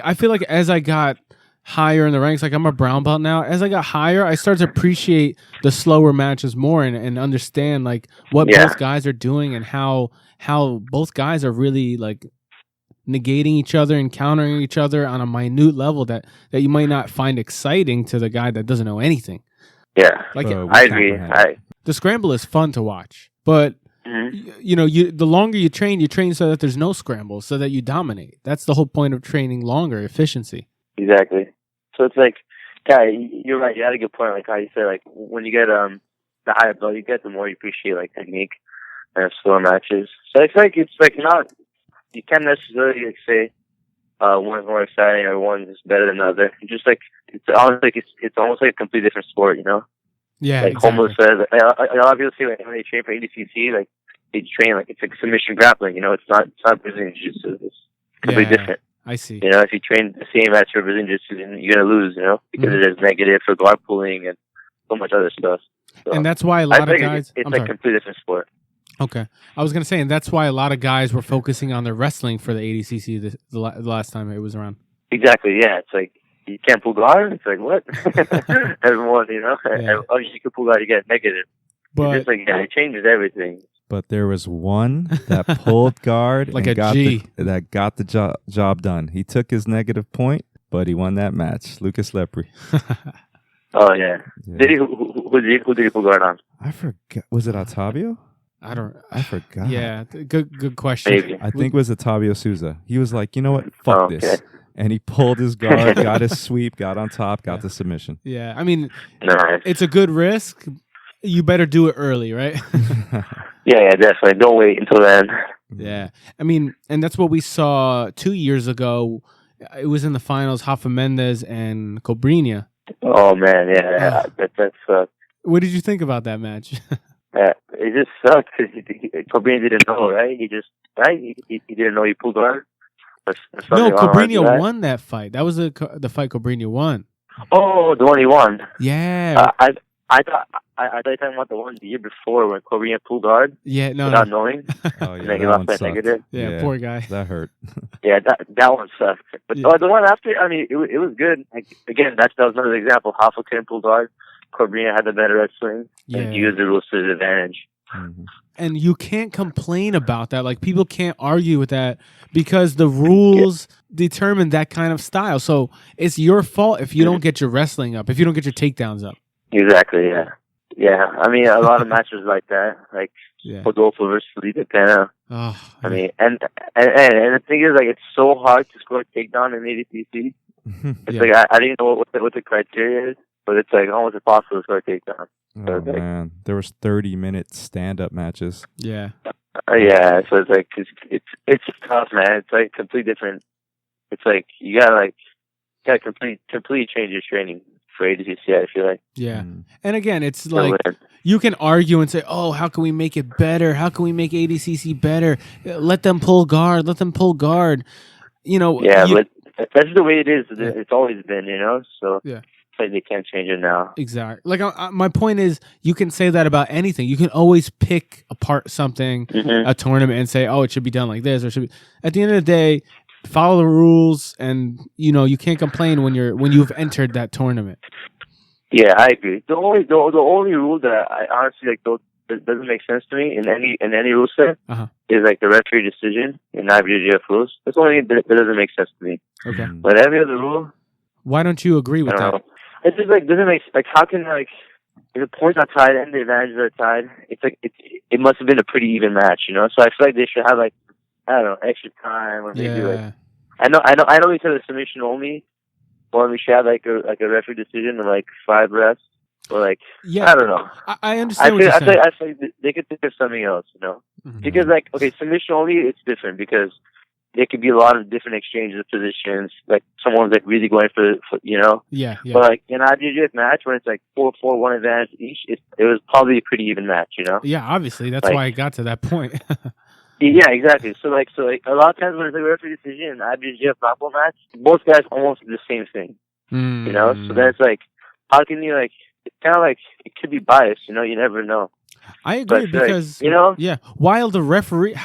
I feel like as I got higher in the ranks, like I'm a brown belt now, as I got higher, I started to appreciate the slower matches more and understand like what both guys are doing and how both guys are really like negating each other and countering each other on a minute level that you might not find exciting to the guy that doesn't know anything. Yeah, like I agree. The scramble is fun to watch, but you know, the longer you train so that there's no scramble, so that you dominate. That's the whole point of training longer, efficiency. Exactly. So it's like, you're right. You had a good point. Like how you said, like when you get the higher belt you get, the more you appreciate like technique and slower matches. So it's like not, you can't necessarily like say one's more exciting or one's better than the other. It's just like it's almost like a completely different sport, you know? Yeah. Like exactly. Homo says, a lot of people say like, when they train for ADCC, like they train like it's like submission grappling. You know, it's not Brazilian Jiu-Jitsu. It's completely different. I see. You know, if you train the same as for Brazilian Jiu-Jitsu, then you're gonna lose. You know, because it is negative for guard pulling and so much other stuff. So, and that's why a lot of guys. It's like a completely different sport. Okay, I was gonna say, and that's why a lot of guys were focusing on their wrestling for the ADCC the last time it was around. Exactly. Yeah, it's like you can't pull guard. It's like what? Everyone, you know, oh, you can pull guard, you get negative. But it's just like it changes everything. But there was one that pulled guard like and that got the job done. He took his negative point, but he won that match. Lucas Lepre. Oh yeah. Did he? Who did he pull guard on? I forgot. Was it Otavio? I forgot. Yeah, good question. Maybe. I think it was Otavio Souza. He was like, you know what? Fuck this. And he pulled his guard, got his sweep, got on top, got the submission. Yeah, I mean, nice. It's a good risk. You better do it early, right? Yeah, definitely. Don't wait until then. Yeah. I mean, and that's what we saw 2 years ago. It was in the finals, Rafa Mendes and Cobrinha. Oh, man, yeah. That's what did you think about that match? It just sucked because Cobrinha didn't know, right? He didn't know he pulled guard. No, Cobrinha won that fight. That was the fight Cobrinha won. Oh, the one he won. Yeah. I thought you talking about the one the year before when Cobrinha pulled guard. Yeah, without knowing. Oh, yeah, and then he lost that negative. Yeah, poor guy. That hurt. Yeah, that one sucked. But the one after, I mean, it was good. Like, again, that was another example. Rafa couldn't pull guard. Cobrinha had the better wrestling. And he used the rules to his advantage. Mm-hmm. And you can't complain about that. Like, people can't argue with that because the rules determine that kind of style. So it's your fault if you don't get your wrestling up, if you don't get your takedowns up. Exactly, yeah. Yeah, I mean, a lot of matches like that, like Rodolfo versus Felipe Pena. Oh, I mean, and the thing is, like, it's so hard to score a takedown in ADCC. It's like, I didn't know what the criteria is, but it's like almost impossible to score a takedown. Oh, man. There was 30-minute stand-up matches. Yeah. Yeah, so it's like, it's tough, man. It's like completely different. It's like, you gotta completely change your training for ADCC, I feel like. Yeah. And again, it's like, you can argue and say, oh, how can we make it better? How can we make ADCC better? Let them pull guard. You know. Yeah, but that's the way it is. It's always been, you know? So like they can't change it now. Exactly. Like, my point is, you can say that about anything. You can always pick apart something, a tournament, and say, oh, it should be done like this, or it should be. At the end of the day, follow the rules, and you can't complain when you've entered that tournament. Yeah, I agree. The only rule that I honestly like doesn't make sense to me in any rule set is like the referee decision in IBJJF rules. That's the only thing that doesn't make sense to me. Okay. But every other rule. Why don't you agree with that? Know. It just like doesn't make like how can like if the points are tied and the advantages are tied, it's like it must have been a pretty even match, you know. So I feel like they should have like I don't know extra time or maybe like I know we said the submission only, or we should have like a referee decision of like 5 refs. Or like I don't know. I understand what you're saying. I feel like they could think of something else, you know. Because like submission only, it's different because there could be a lot of different exchanges of positions. Like someone's like really going for you know. Yeah. But like in our BJJ match when it's like 4-4-1 advantage each, it was probably a pretty even match, you know. Yeah, obviously that's why I got to that point. Yeah, exactly. So like a lot of times when it's a referee decision in IBJJF basketball match, both guys almost do the same thing. You know, so then it's like how can you like. It's kind of like it could be biased, you know. You never know. I agree because like, you know, while the referee,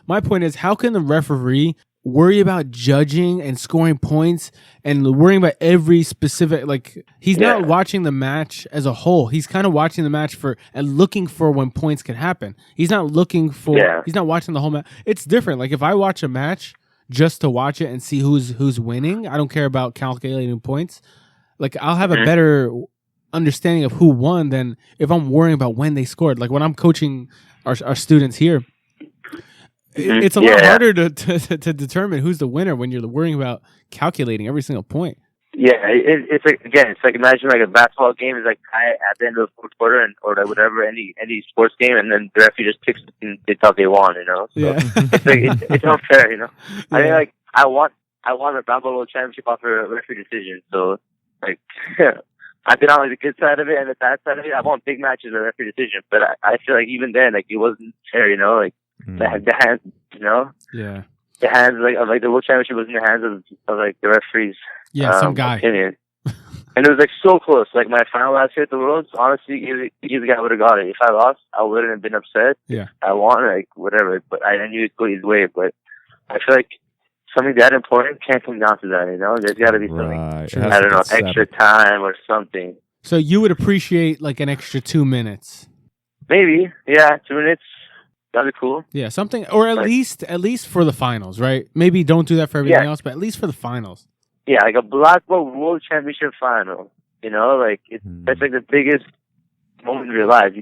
my point is, how can the referee worry about judging and scoring points and worrying about every specific like he's not watching the match as a whole. He's kind of watching the match and looking for when points can happen. He's not looking for. He's not watching the whole match. It's different. Like if I watch a match just to watch it and see who's winning, I don't care about calculating points. Like I'll have a better understanding of who won than if I'm worrying about when they scored. Like when I'm coaching our students here, it's a lot harder to determine who's the winner when you're worrying about calculating every single point. Yeah, it's like again, it's like imagine like a basketball game is like at the end of the fourth quarter or like whatever any sports game, and then the referee just picks and they thought they won, you know. So it's like it's unfair, you know. I mean, like I won a basketball world championship off a referee decision, so like. I've been on like the good side of it and the bad side of it. I've won big matches with referee decision, but I feel like even then, like it wasn't fair, you know. Like the hands, you know. Yeah. The hands like the world championship was in the hands of like the referees. Yeah, some guy. Opinion. And it was like so close. Like my final last year at the Worlds, honestly, either guy would have got it. If I lost, I wouldn't have been upset. Yeah. I won, like whatever, but I knew it'd go his way. But I feel like something that important can't come down to that, you know? There's got to be something, I don't know, extra time or something. So you would appreciate like an extra 2 minutes? Maybe, yeah, 2 minutes. That'd be cool. Yeah, something, or at least for the finals, right? Maybe don't do that for everything else, but at least for the finals. Yeah, like a Black Belt World Championship final, you know? Like, that's like the biggest moment of your life.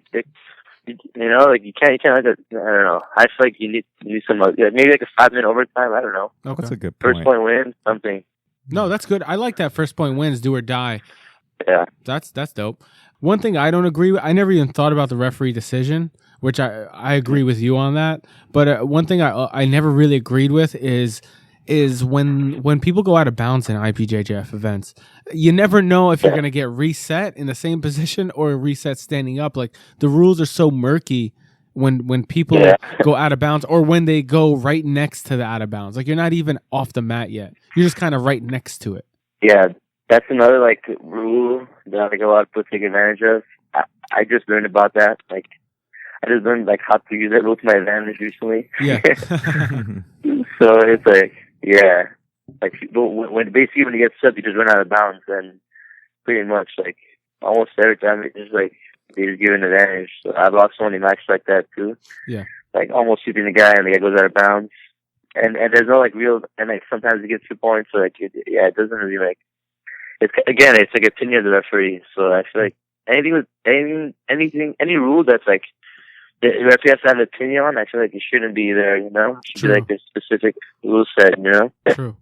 You know, like you can't like I don't know. I feel like you need some maybe like a 5-minute overtime. I don't know. Okay. That's a good point. First point win, something. No, that's good. I like that first point wins, do or die. Yeah, that's dope. One thing I don't agree with, I never even thought about the referee decision, which I agree with you on that. But one thing I never really agreed with is when people go out of bounds in IPJJF events, you never know if you're going to get reset in the same position or reset standing up. Like the rules are so murky when people go out of bounds or when they go right next to the out of bounds. Like you're not even off the mat yet. You're just kind of right next to it. Yeah, that's another like rule that I think a lot of people take advantage of. I just learned about that. Like I just learned like how to use that rule to my advantage recently. Yeah. So it's like. Yeah, like when you get set, you just run out of bounds, and pretty much like almost every time it's just like they just give an advantage. So I've lost so many matches like that too. Yeah, like almost shooting the guy and the guy goes out of bounds, and there's no like real and like sometimes you get 2 points. So like it doesn't really like it's like opinion of the referee. So I feel like any rule that's like. The referee has to have an opinion on. I feel like it shouldn't be there, you know? It should be like a specific rule set, you know? True.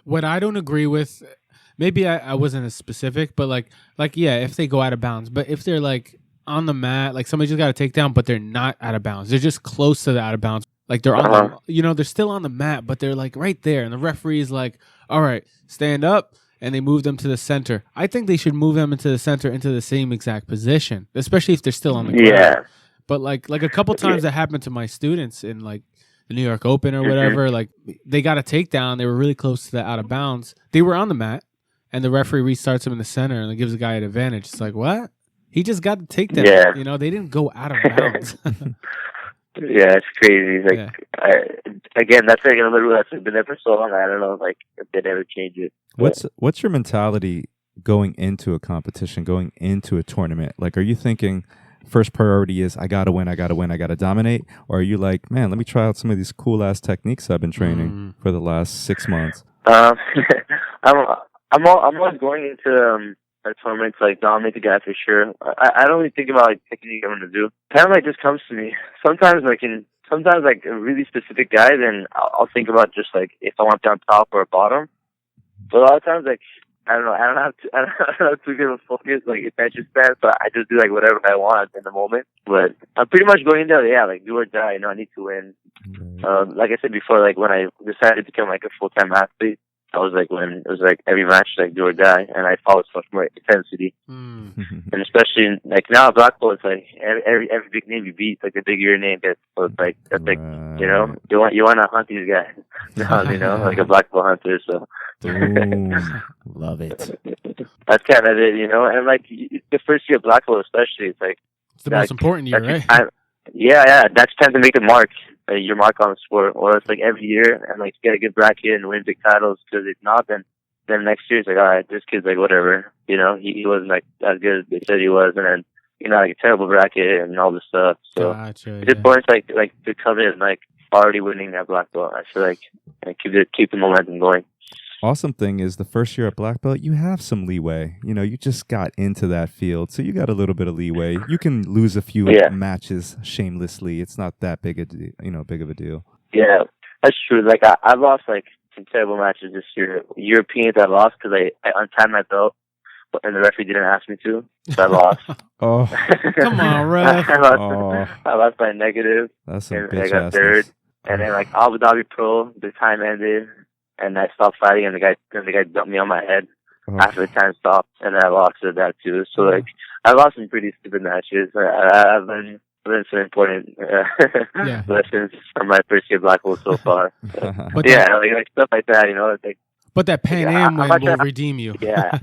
What I don't agree with, maybe I wasn't as specific, but like yeah, if they go out of bounds, but if they're like on the mat, like somebody just got a takedown, but they're not out of bounds. They're just close to the out of bounds. Like they're on the, they're still on the mat, but they're like right there. And the referee is like, all right, stand up. And they move them to the center. I think they should move them into the center, into the same exact position, especially if they're still on the ground. Yeah. But like a couple times that happened to my students in like the New York Open or whatever, like they got a takedown. They were really close to the out of bounds. They were on the mat and the referee restarts them in the center and it gives the guy an advantage. It's like, what? He just got the takedown. Yeah. You know, they didn't go out of bounds. Yeah, it's crazy. Like, again, that's like another rule that's been there for so long. I don't know, like, if they never change it. What's your mentality going into a competition, going into a tournament? Like, are you thinking, first priority is I gotta win, I gotta dominate? Or are you like, man, let me try out some of these cool ass techniques I've been training for the last 6 months? I'm always going into a tournament to like dominate the guy for sure. I don't really think about like technique I'm gonna do. Kind of like just comes to me. Sometimes like a really specific guy, then I'll think about just like if I want to be on top or bottom. But a lot of times, like I don't know, I don't have too good of a focus, like attention span, so I just do like whatever I want in the moment. But I'm pretty much going in there, like do or die. I need to win. Like I said before, like when I decided to become like a full-time athlete, I was like when it was like every match like do or die, and I followed so much more intensity. And especially like now at Black Belt, it's like every big name you beat, like the bigger your name gets. So it's like that's like you know you want to hunt these guys, like a Black Belt hunter. So love it. That's kind of it, and like the first year of Black Belt especially, it's like it's the most important year, right? That's time to make a mark. Your mark on the sport, or it's like every year and like get a good bracket and win big titles. Because if not, then next year it's like, all right, this kid's like whatever, he wasn't like as good as they said he was, and then like a terrible bracket and all this stuff. So it's important like to come in like already winning that black belt. I feel like and keep the momentum going. Awesome thing is the first year at black belt, you have some leeway. You just got into that field, so you got a little bit of leeway. You can lose a few matches shamelessly. It's not that big of a deal. Yeah, that's true. Like I've lost like some terrible matches this year. Europeans I lost because I untied my belt, and the referee didn't ask me to, so I lost. Oh, come on, ref! I lost by negative. That's some bitch. I got third, and then like Abu Dhabi Pro, the time ended. And I stopped fighting, and the guy dumped me on my head after the time stopped, and I lost at that too. So like, I lost some pretty stupid matches. I've learned some important lessons from my first year black belt so far. But like stuff like that, It's like, but that Pan Am win will redeem you. Yeah.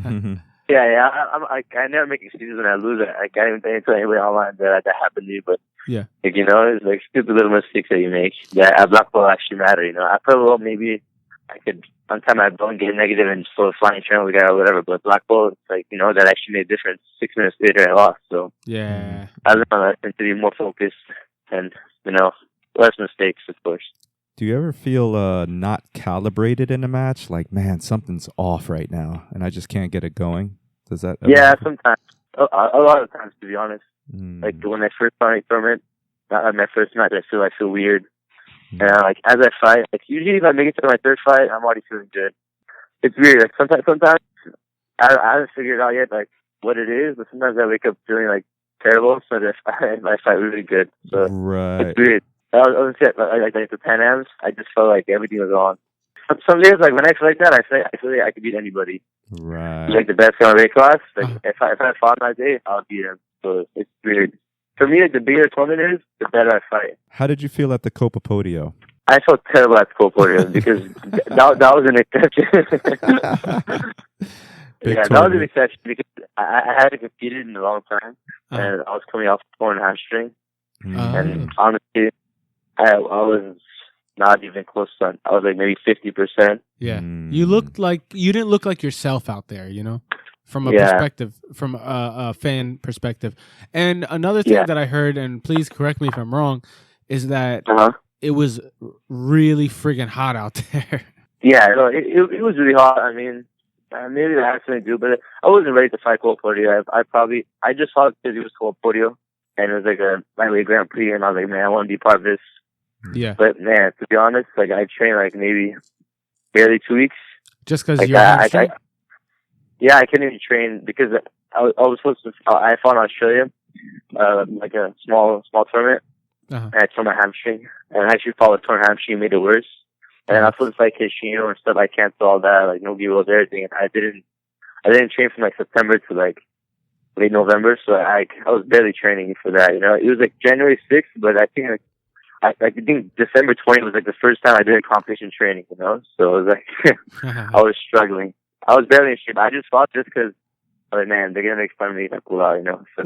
I never make excuses when I lose. I can't even tell anybody online that happened to me. But it's like stupid little mistakes that you make that at black belt actually matter. I probably maybe I could untie my belt and get negative and still flying channel the guy or whatever. But black belt, it's like, that actually made a difference. 6 minutes later, I lost. So I learned my lesson to be more focused and, less mistakes, of course. Do you ever feel not calibrated in a match? Like, man, something's off right now, and I just can't get it going? Does that ever happen? Sometimes. A lot of times, to be honest. Like, when I first started tournament, my first match, I feel weird. And like as I fight, like usually if I make it to my third fight, I'm already feeling good. It's weird. Like sometimes I haven't figured out yet like what it is, but sometimes I wake up feeling like terrible. So that I fight really good. So it's weird. I was like the Pan Ams, I just felt like everything was on. Some days like when I feel like that, I feel like I could beat anybody. Right. Like the best in my weight class. Like if I fought that day, I'll beat him. So it's weird. For me, like, the bigger the tournament is, the better I fight. How did you feel at the Copa Podio? I felt terrible at the Copa Podio because that was an exception. That was an exception because I hadn't competed in a long time, and I was coming off a torn hamstring. And honestly, I was not even close to. I was like maybe 50%. Yeah, you didn't look like yourself out there, From a perspective, from a fan perspective. And another thing that I heard, and please correct me if I'm wrong, is that it was really friggin' hot out there. Yeah, no, it was really hot. I mean, maybe that has something to do, but I wasn't ready to fight Copa Podio. I just fought because it was Copa Podio, and it was like a lightweight Grand Prix, and I was like, man, I want to be part of this. Yeah. But man, to be honest, like I trained like maybe barely 2 weeks. Just because you're hamstring? Yeah, I couldn't even train because I was supposed to. I fought in Australia, like a small tournament, and I tore my hamstring. And I actually fought a torn hamstring, made it worse. And I was supposed to fight Kishino and stuff. I canceled all that, like no B-rolls, everything. And I didn't train from like September to like late November, so I was barely training for that. It was like January 6th, but I think I think December 20th was like the first time I did competition training. So it was like I was struggling. I was barely in shape. I just fought just because, man, they're going to make fun of me if I pull out, So.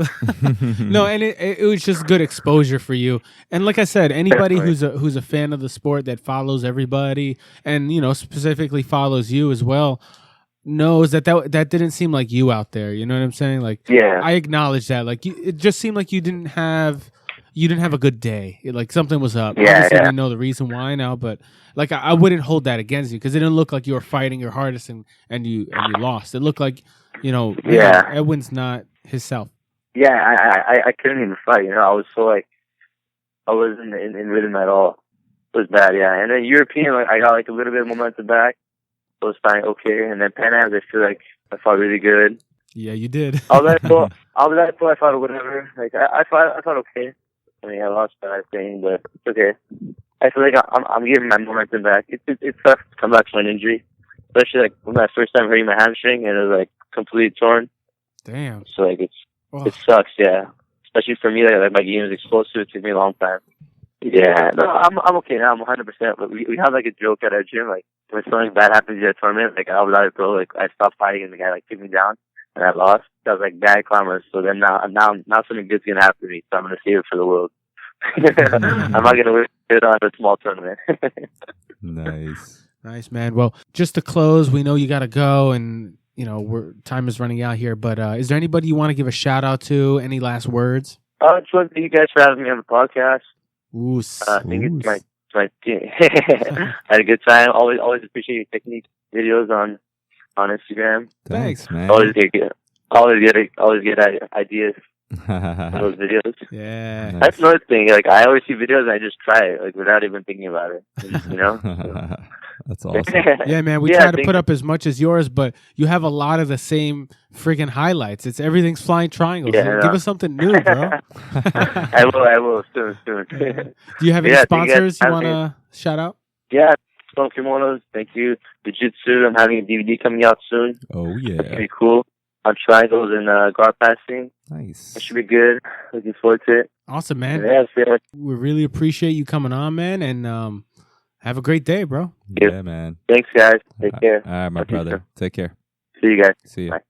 No, and it was just good exposure for you. And like I said, anybody who's a fan of the sport that follows everybody and, specifically follows you as well, knows that didn't seem like you out there. You know what I'm saying? Like, Yeah. I acknowledge that. Like, it just seemed like you didn't have a good day. Like something was up. Yeah, Obviously, yeah. we know the reason why now, but like I wouldn't hold that against you because it didn't look like you were fighting your hardest and you lost. It looked like, man, Edwin's not himself. Yeah, I couldn't even fight. I was so like I wasn't in rhythm at all. It was bad, yeah. And then European, like I got like a little bit of momentum back. It was fine, okay. And then Pan Am's, I feel like I fought really good. Yeah, you did. I was at full. I fought whatever. Like I fought okay. I mean, I lost that thing, but it's okay. I feel like I'm getting my momentum back. It's tough to come back from an injury, especially like when my first time hurting my hamstring and it was like completely torn. Damn. So like it sucks, yeah. Especially for me, like my game is explosive. It took me a long time. Yeah, no, I'm okay now. I'm 100%. But we have like a joke at our gym, like when something bad happens in a tournament, like I was out of pro, like I stopped fighting and the guy like took me down and I lost. That was like bad karma. So then now something good's gonna happen to me. So I'm gonna save it for the world. I'm not gonna win it on a small tournament. Nice, man. Well, just to close, we know you gotta go, and time is running out here. But is there anybody you want to give a shout out to? Any last words? I just want to thank you guys for having me on the podcast. I think it's my team. I had a good time. Always appreciate your technique videos on Instagram. Thanks, man. Always get ideas for those videos. Yeah, Nice. That's another thing. Like I always see videos and I just try it, like without even thinking about it. That's awesome. Yeah, man. We try to put up as much as yours, but you have a lot of the same freaking highlights. It's everything's flying triangles. Yeah, Give us something new, bro. I will soon. Do you have any sponsors you want to shout out? Yeah, Stone Kimonos. Thank you. Jiu-Jitsu. I'm having a DVD coming out soon. Oh yeah. That's pretty cool. On triangles and guard passing. Nice. It should be good. Looking forward to it. Awesome, man. Yeah, we really appreciate you coming on, man, and have a great day, bro. Yeah, man. Thanks, guys. Take care. All right, my brother. Take care. See you guys. See you. Bye.